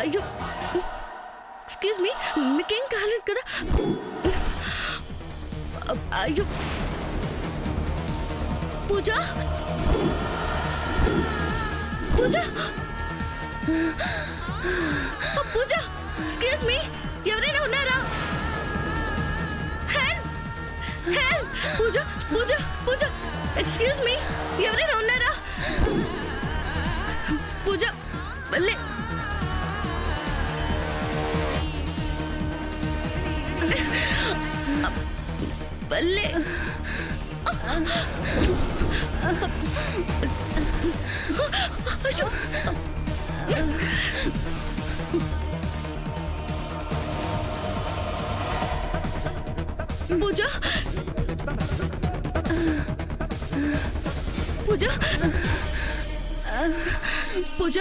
అయ్యో, excuse me, మీకేం కాలేదు కదా? అయ్యో పూజ, పూజ, పూజ, ఎక్స్క్యూజ్ మీ, ఎవరైనా ఉన్నారా? హెల్ప్, హెల్ప్, పూజ, పూజ, పూజ, ఎక్స్క్యూజ్ మీ, ఎవరైనా ఉన్నారా? పూజ, లే, లే, పూజ, పూజ, పూజ,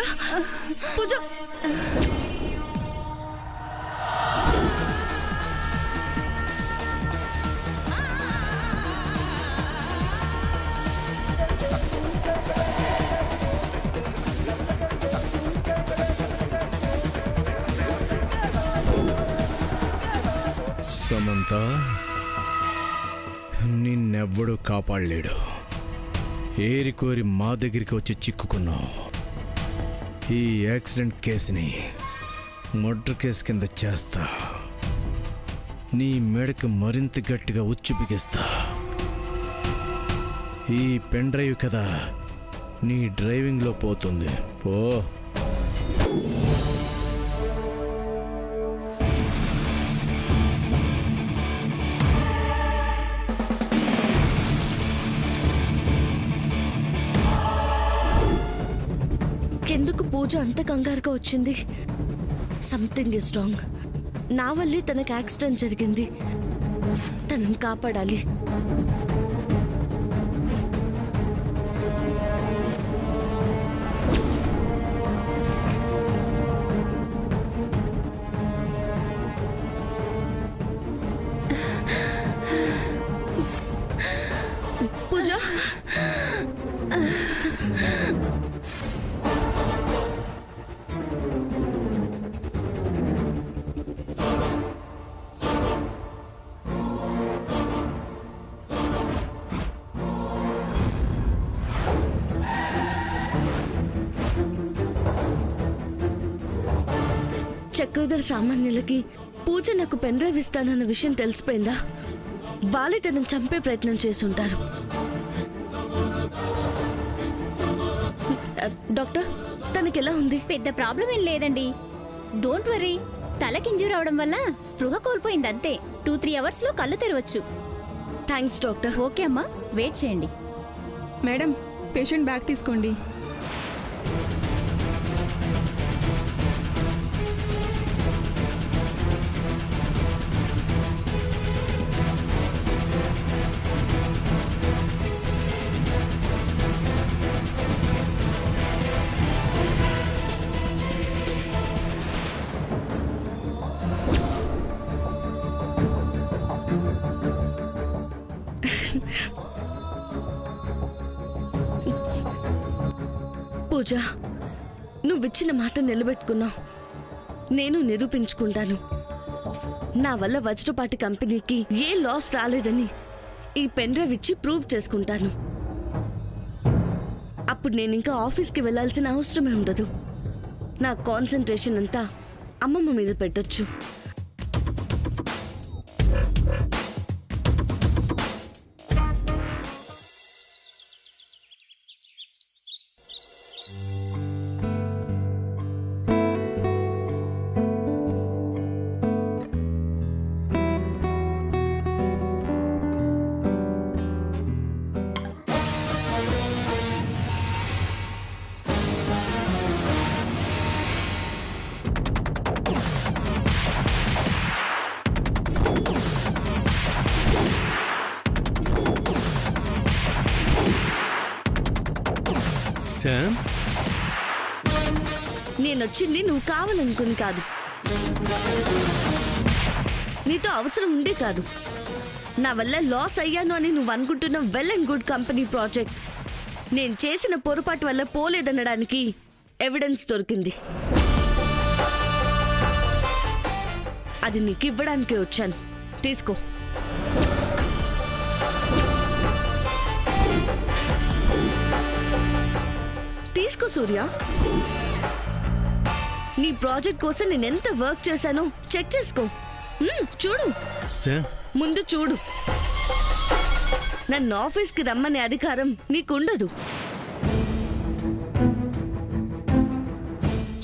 పూజ, సమంత, నిన్నెవ్వడూ కాపాడలేడు. ఏరికోరి మా దగ్గరికి వచ్చి చిక్కుకున్నావు. ఈ యాక్సిడెంట్ కేసుని మర్డర్ కేసు కింద చేస్తా. నీ మెడకు మరింత గట్టిగా ఉచ్చు బిగిస్తా. ఈ పెన్ డ్రైవ్ కదా నీ డ్రైవింగ్లో పోతుంది. పో. ఎందుకు పూజ అంత కంగారుగా వచ్చింది? Something is wrong. నా వల్లే తనకు యాక్సిడెంట్ జరిగింది. తనని కాపాడాలి. పూజ, చక్రధర్ సామాన్యులకి పూజ నాకు పెన్ డ్రైవ్ ఇస్తానన్న విషయం తెలిసిపోయిందా? వాళ్ళే తనని చంపే ప్రయత్నం చేసుంటారు. డాక్టర్, తనకి ఎలా ఉంది? పెద్ద ప్రాబ్లం ఏం లేదండి. Don't worry. తలకి ఇంజూర్ అవడం వల్ల స్పృహ కోల్పోయింది అంతే. 2-3 అవర్స్ లో కళ్ళు తెరవచ్చు. Thanks doctor. ఓకే అమ్మా, వెయిట్ చేయండి. మేడం, పేషెంట్ బ్యాగ్ తీసుకోండి. పూజ, నువ్విచ్చిన మాట నిలబెట్టుకున్నావు. నేను నిరూపించుకుంటాను. నా వల్ల వజ్రపాటి కంపెనీకి ఏ లాస్ రాలేదని ఈ పెన్ డ్రైవ్ ఇచ్చి ప్రూవ్ చేసుకుంటాను. అప్పుడు నేను ఇంకా ఆఫీస్కి వెళ్లాల్సిన అవసరమే ఉండదు. నా కాన్సంట్రేషన్ అంతా అమ్మమ్మ మీద పెట్టొచ్చు. శామ్, నేనొచ్చింది నువ్వు కావాలనుకుని కాదు, నీతో అవసరం ఉండే కాదు. నా వల్ల లాస్ అయ్యాను అని నువ్వు అనుకుంటున్న well and good company project నేను చేసిన పొరపాటు వల్ల పోలేదనడానికి ఎవిడెన్స్ దొరికింది. అది నీకు ఇవ్వడానికే వచ్చాను. తీసుకో. తీసుకో సూర్య. నీ ప్రాజెక్ట్ కోసం నేను ఎంత వర్క్ చేశానో చెక్ చేసుకో. చూడు, శామ్, ముందు చూడు. నన్ను ఆఫీస్కి రమ్మనే అధికారం నీకుండదు.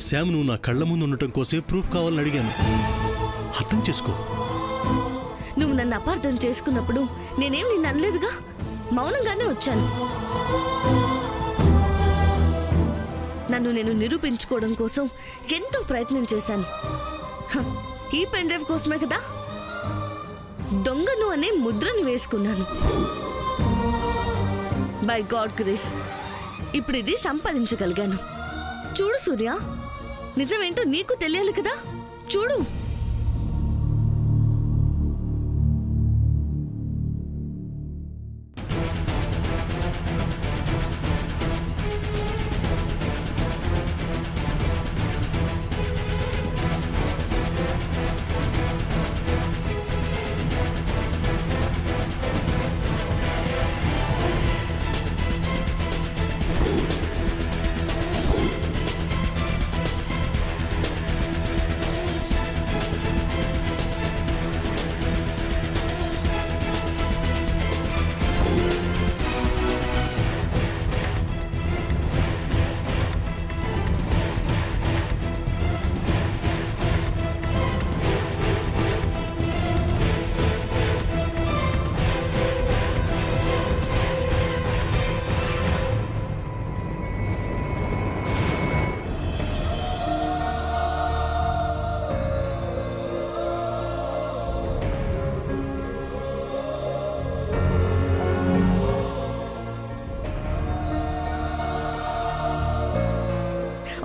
శామ్, నువ్వు నా కళ్ళ ముందు ఉండటం కోసమే ప్రూఫ్ కావాలని అడిగాను. అర్థం చేసుకో. నువ్వు నన్ను అపార్థం చేసుకున్నప్పుడు నేనేం నిన్ను అనలేదుగా, మౌనంగానే వచ్చాను. నన్ను నేను నిరూపించుకోవడం కోసం ఎంతో ప్రయత్నం చేశాను. ఈ పెన్ డ్రైవ్ కోసమే కదా దొంగను అనే ముద్రను వేసుకున్నాను. బై గాడ్ గ్రేస్ ఇప్పుడు ఇది సంపాదించగలిగాను. చూడు సూర్య, నిజమేంటో నీకు తెలియాలి కదా. చూడు.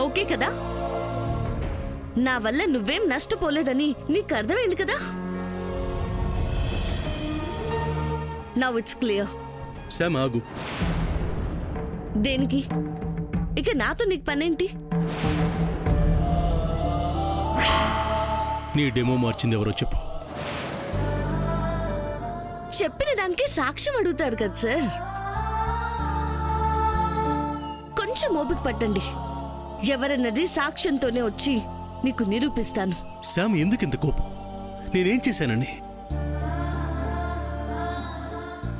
ఓకే కదా, నా వల్ల నువ్వేం నష్టపోలేదని నీకు అర్థమైంది కదా. Now it's clear. శామ్, ఆగు. దేనికి? ఇక నాతో నీకు పనేంటి? నీ డెమో మార్చింది ఎవరో చెప్పు. చెప్పిన దానికి సాక్ష్యం అడుగుతారు కదా సార్. కొంచెం ఓపిక పట్టండి. ఎవరన్నది సాక్ష్యంతోనే వచ్చి నీకు నిరూపిస్తాను. శామ్, ఎందుకు ఇంత కోపం? నేనేం చేశానని?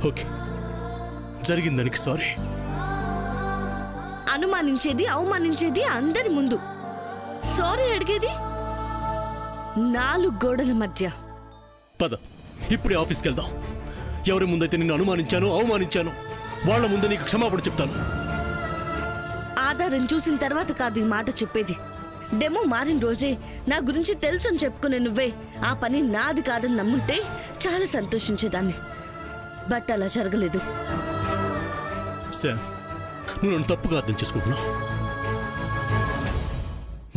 Okay, జరిగిందానికి sorry. అనుమానించేది, అవమానించేది అందరి ముందు. సారీ అడిగేది 4 గోడల మధ్య. పద, ఇప్పుడే ఆఫీస్కి వెళ్దాం. ఎవరి ముందైతే నిన్ను అనుమానించాను, అవమానించాను, వాళ్ళ ముందు నీకు క్షమాపణ చెప్తాను. ఆధారం చూసిన తర్వాత కాదు ఈ మాట చెప్పేది. డెమో మారిన రోజే నా గురించి తెలుసు అని చెప్పుకునే నువ్వే ఆ పని నాది కాదని నమ్ముంటే చాలా సంతోషించేదాన్ని. బట్ అలా జరగలేదు. శామ్, నువ్వు నన్ను తప్పుగా అర్థం చేసుకుంటున్నావు.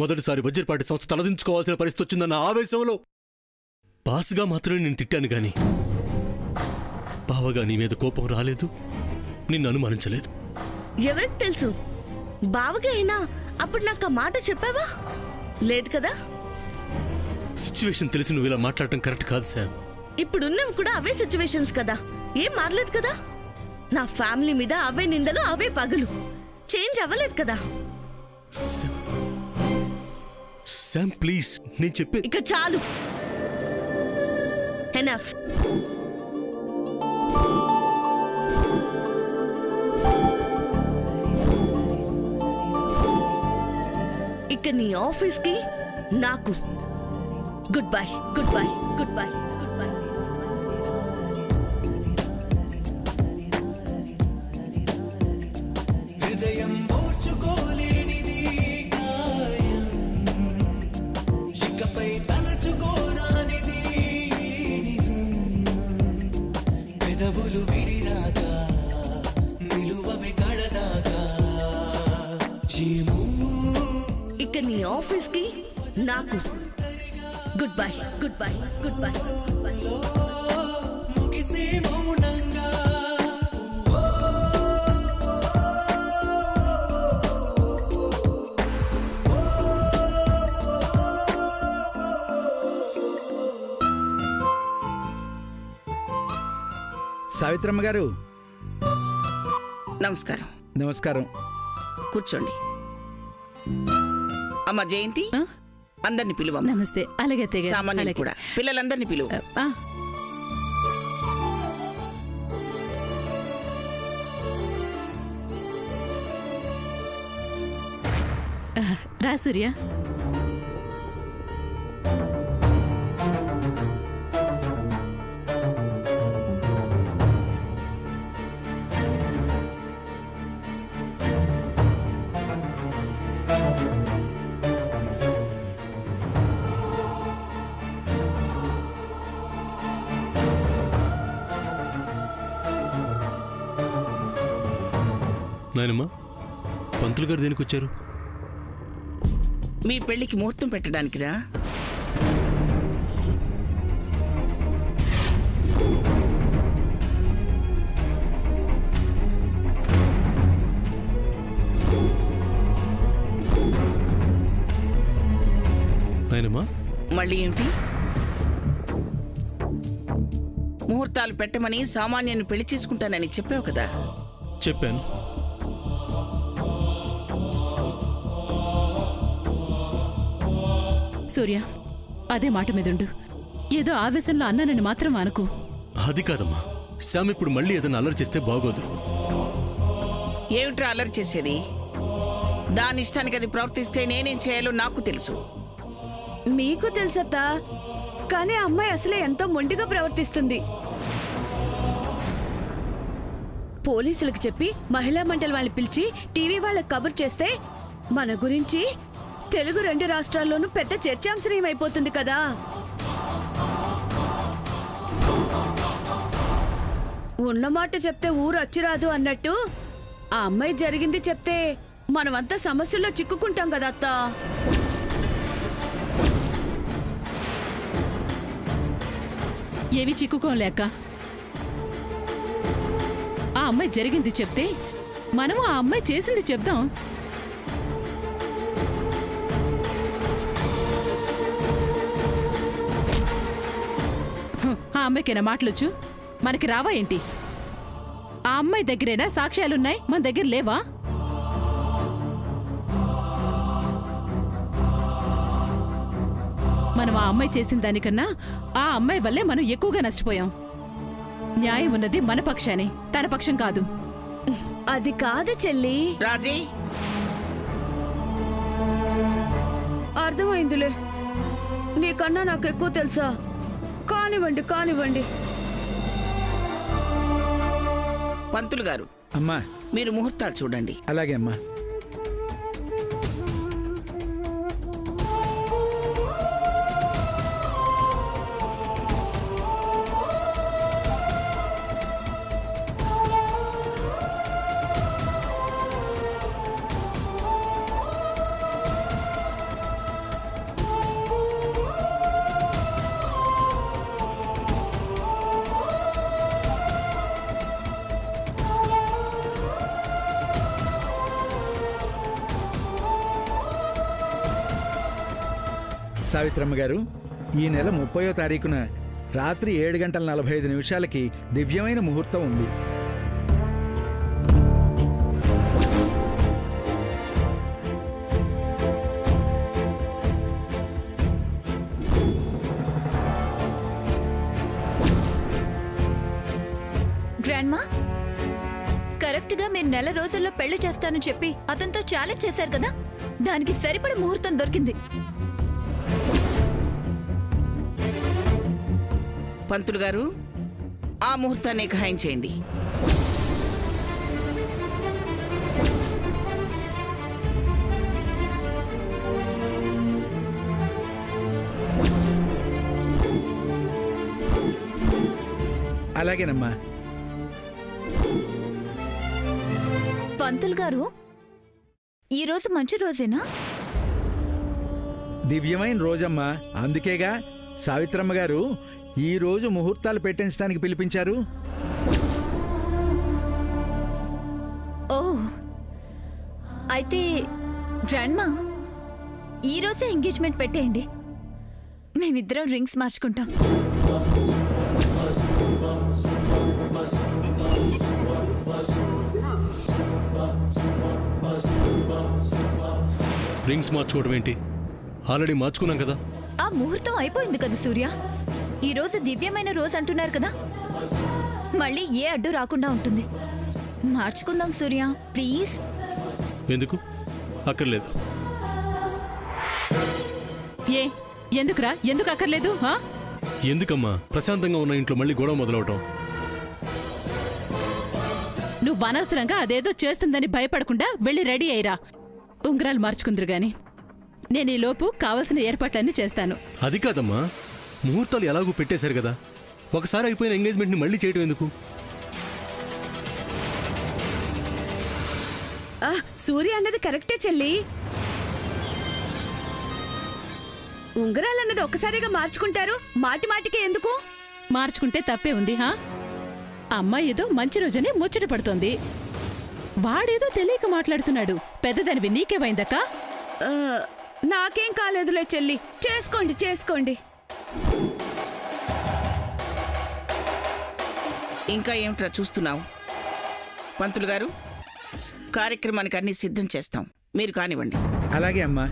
మొదటిసారి వజ్రపాటి సంస్థ తలదించుకోవాల్సిన పరిస్థితి వచ్చిందన్న ఆవేశంలో బాస్గా మాత్రమే నేను తిట్టాను గాని బావగా నీ మీద కోపం రాలేదు, నిన్ను అనుమానించలేదు. ఎవరికి తెలుసు, బావగా అయినా అప్పుడు నాకు ఆ మాట చెప్పావా? లేదు కదా. సిచ్యువేషన్ తెలిసి నువ్వు ఇలా మాట్లాడటం కరెక్ట్ కాదు శామ్. ఇప్పుడున్నవి కూడా అవే సిచ్యువేషన్స్ కదా, ఏం మారలేదు కదా. నా ఫ్యామిలీ మీద అవే నిందలు, అవే పగలు. చేంజ్ అవ్వలేదు కదా. శామ్ ప్లీజ్, నేను చెప్పే. ఇక చాలు. ఎనఫ్. ఇక నీ ఆఫీస్కి నాకు good bye, good bye, good bye, good bye. హృదయం ఓర్చుకోలేనిది గాయం, ఇకపై తలచుకోరానిది నిజం. పెదవులు విడిరాగా నిలువవి కడదాకా ఇక నీ ఆఫీస్కి నాకు good bye, good bye, good bye, good bye. ముగిసే మౌనంగా సావిత్రమ్మ గారు నమస్కారం. నమస్కారం. కూర్చోండి. అమ్మ జయంతి, అందరిని పిలువమ్మ. నమస్తే. అలాగే అత్తయ్య గారు. సామాన్యులు అలాగే. కూడా పిల్లలందరినీ పిలువు. ఆ, రా సూర్య. నాయనమ్మా, పంతులు గారు దేనికి వచ్చారు? మీ పెళ్లికి ముహూర్తం పెట్టడానికిరా. నాయనమ్మా, మళ్ళీ ఏమిటి? ముహూర్తాలు పెట్టమని సామాన్యుని పెళ్లి చేసుకుంటానని చెప్పావు కదా. చెప్పాను. సూర్య, అదే మాట మీదుండు. ఏదో ఆవేశంలో అన్నానని మాత్రం అనుకో. అది కాదమ్మా, శ్యామ్ ఇప్పుడు మళ్ళీ ఏదైనా అల్లరి చేస్తే బాగోదు. ఏమిట్రా అల్లరి చేసేది? దాని ఇష్టానికి అది ప్రవర్తిస్తే నేనేం చేయాలో నాకు తెలుసు. మీకు తెలుసత్తా, కానీ ఆ అమ్మాయి అసలే ఎంతో మొండిగా ప్రవర్తిస్తుంది. పోలీసులకు చెప్పి మహిళా మండలి వాళ్ళని పిలిచి టీవీ వాళ్ళకి కబుర్ చేస్తే మన గురించి తెలుగు 2 రాష్ట్రాల్లోనూ పెద్ద చర్చాంశనీయం అయిపోతుంది కదా. ఉన్నమాట చెప్తే ఊరు అచ్చిరాదు అన్నట్టు ఆ అమ్మాయి జరిగింది చెప్తే మనమంతా సమస్యల్లో చిక్కుకుంటాం కదా అత్తా. ఏవి చిక్కుకోలేక ఆ అమ్మాయి జరిగింది చెప్తే మనము ఆ అమ్మాయి చేసింది చెప్దాం. ఆ అమ్మాయికైనా మాటలొచ్చు, మనకి రావా ఏంటి? ఆ అమ్మాయి దగ్గరేనా సాక్ష్యాలున్నాయి, మన దగ్గర లేవా? మనం ఆ అమ్మాయి చేసిన దానికన్నా ఆ అమ్మాయి వల్లే మనం ఎక్కువగా నష్టపోయాం. న్యాయం ఉన్నది మన పక్షానే, తన పక్షం కాదు. అది కాదు చెల్లి. రాజీ, అర్థమైందిలే, నీకన్నా నాకు ఎక్కువ తెలుసా. కానివ్వండి కానివ్వండి. పంతులు గారు, అమ్మా. మీరు ముహూర్తాలు చూడండి. అలాగే అమ్మా. సావిత్రమ్మ గారు, ఈ నెల 30వ తారీఖున రాత్రి 7:45 దివ్యమైన ముహూర్తం ఉంది. గ్రాండ్మా, కరెక్ట్ గా మీరు నెల రోజుల్లో పెళ్లి చేస్తానని చెప్పి అతనితో ఛాలెంజ్ చేశారు కదా, దానికి సరిపడ ముహూర్తం దొరికింది. పంతులు గారు, ఆ ముహూర్తాన్ని ఖాయం చేయండి. అలాగేనమ్మా. పంతులు గారు, ఈ రోజు మంచి రోజేనా? దివ్యమైన రోజమ్మా, అందుకేగా సావిత్రమ్మ గారు ఈ రోజు ముహూర్తాలు పెట్టించడానికి పిలిపించారు. ఓ, అయితే గ్రాండ్మా, ఈ రోజే ఎంగేజ్మెంట్ పెట్టేయండి. మేమిద్దరం రింగ్స్ మార్చుకుంటాం. రింగ్స్ మార్చుకోవడం ఏంటి? ఆల్రెడీ మార్చుకున్నాం కదా. ఆ ముహూర్తం అయిపోయింది కదా సూర్య. ఈ రోజు దివ్యమైన రోజు అంటున్నారు కదా, మళ్ళీ ఏ అడ్డు రాకుండా ఉంటుంది. మార్చుకుందాం సూర్య, ప్లీజ్. ఎందుకు? అక్కర్లేదు. ఎందుకురా? ఎందుకు అక్కర్లేదు? ఎందుకమ్మా ప్రశాంతంగా ఉన్న ఇంట్లో మళ్ళీ గొడవ మొదలవటం? నువ్వు అనవసరంగా అదేదో చేస్తుందని భయపడకుండా వెళ్ళి రెడీ అయ్యిరా. ఉంగరాలు మార్చుకుందరు గాని నేను ఈ లోపు కావలసిన ఏర్పాట్లన్నీ చేస్తాను. అది కాదమ్మా, ముహూర్తాలు ఎలాగూ పెట్టేశారు కదా, ఒకసారి అయిపోయిన ఎంగేజ్మెంట్ని మళ్ళీ చేయటం ఎందుకు? సూర్య అన్నది కరెక్టే చెల్లి. ఉంగరాలన్నది ఒక్కసారిగా మార్చుకుంటారు, మాటి మాటికి ఎందుకు? మార్చుకుంటే తప్పే ఉంది. అమ్మాయి ఏదో మంచి రోజని ముచ్చట పడుతోంది, వాడేదో తెలియక మాట్లాడుతున్నాడు. పెద్దదానివి నీకేమైందక్కా? నాకేం కాలేదులే చెల్లి, చేసుకోండి చేసుకోండి. ఇంకా ఏమిట్రా చూస్తున్నావు? పంతులు గారు, కార్యక్రమానికి అన్ని సిద్ధం చేస్తాం, మీరు కానివ్వండి. అలాగే అమ్మా.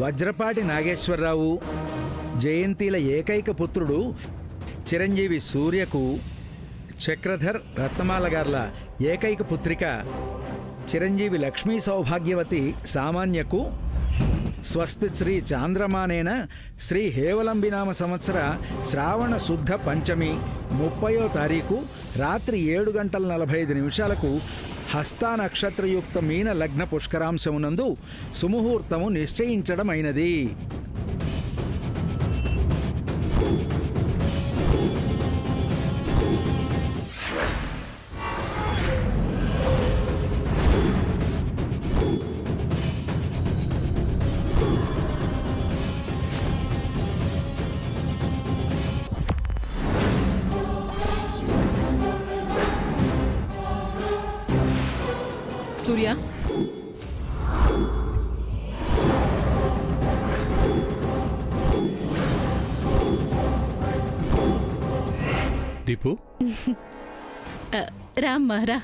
వజ్రపాటి నాగేశ్వరరావు జయంతిల ఏకైక పుత్రుడు చిరంజీవి సూర్యకు, చక్రధర్ రత్నమాల గార్ల ఏకైక పుత్రిక చిరంజీవి లక్ష్మీ సౌభాగ్యవతి సామాన్యకు స్వస్తి శ్రీ చాంద్రమానేన శ్రీ హేవలంబినామ సంవత్సర శ్రావణ శుద్ధ పంచమి 30వ తారీఖు రాత్రి 7:45 హస్తా నక్షత్రయుక్త మీన లగ్న పుష్కరాంశమునందు సుముహూర్తము నిశ్చయించడమైనది. సూర్య, దీపు, రామ్మా రా.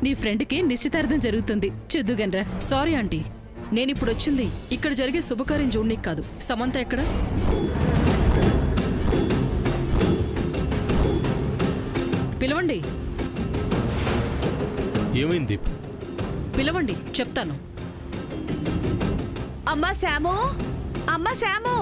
నీ ఫ్రెండ్కి నిశ్చితార్థం జరుగుతుంది, చూద్దుగనరా. సారీ ఆంటీ, నేనిప్పుడు వచ్చింది ఇక్కడ జరిగే శుభకార్యం చూడనీకి కాదు. సమంత ఎక్కడ? పిలవండి. ఏమైంది దీప్? పిలవండి, చెప్తాను. అమ్మా శాము, అమ్మా శాము.